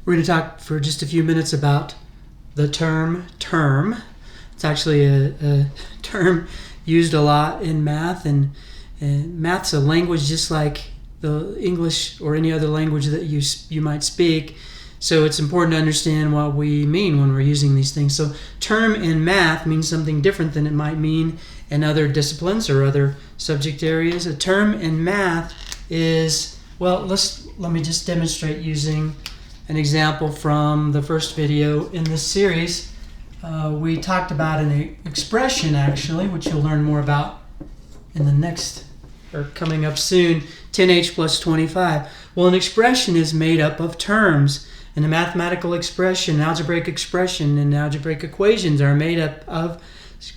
We're going to talk for just a few minutes about the term term. It's actually a term used a lot in math, and math's a language just like the English or any other language that you might speak. So it's important to understand what we mean when we're using these things. So term in math means something different than it might mean in other disciplines or other subject areas. A term in math is, well, let me just demonstrate using an example from the first video in this series. We talked about an expression, actually, which you'll learn more about in the next, or coming up soon, 10h plus 25. Well, an expression is made up of terms. And a mathematical expression, algebraic expression, and algebraic equations are made up of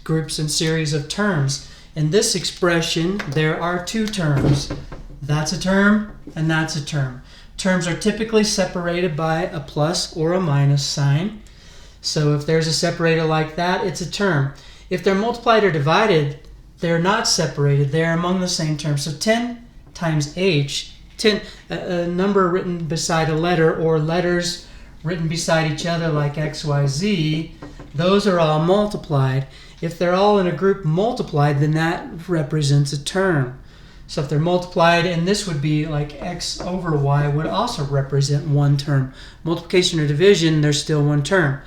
groups and series of terms. In this expression, there are two terms. That's a term, and that's a term. Terms are typically separated by a plus or a minus sign. So if there's a separator like that, it's a term. If they're multiplied or divided, they're not separated. They're among the same terms. So 10 times h, 10, a number written beside a letter, or letters written beside each other like x, y, z, those are all multiplied. If they're all in a group multiplied, then that represents a term. So if they're multiplied, and this would be like x over y, would also represent one term. Multiplication or division, there's still one term.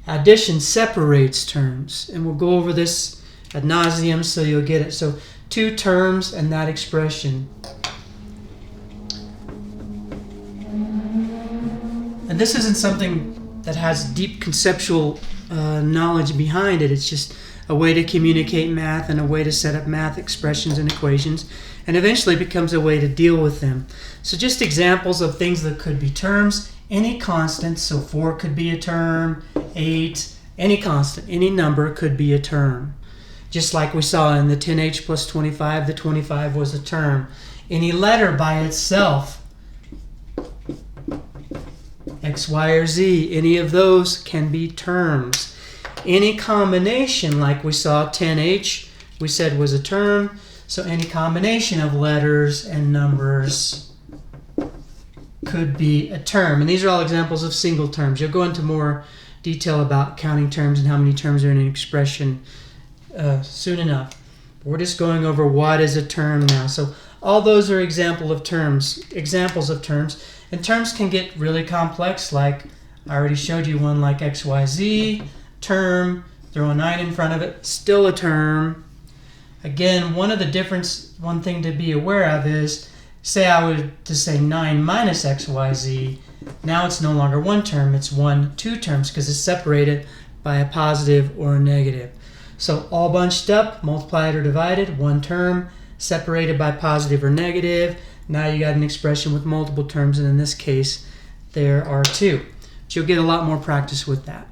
Addition separates terms, and we'll go over this ad nauseum so you'll get it. So two terms and that expression. And this isn't something that has deep conceptual knowledge behind it. It's just a way to communicate math and a way to set up math expressions and equations, and eventually becomes a way to deal with them. So just examples of things that could be terms. Any constant, so 4 could be a term, 8, any constant, any number could be a term. Just like we saw in the 10h plus 25, the 25 was a term. Any letter by itself, x, y, or z, any of those can be terms. Any combination, like we saw 10h, we said was a term. So any combination of letters and numbers could be a term. And these are all examples of single terms. You'll go into more detail about counting terms and how many terms are in an expression soon enough. We're just going over what is a term now. So all those are examples of terms. And terms can get really complex, like I already showed you one like x, y, z, term, throw a 9 in front of it, still a term. Again, one thing to be aware of is, say I were to say 9 minus x, y, z, now it's no longer one term, it's two terms, because it's separated by a positive or a negative. So all bunched up, multiplied or divided, one term, separated by positive or negative. Now you got an expression with multiple terms, and in this case, there are two. But you'll get a lot more practice with that.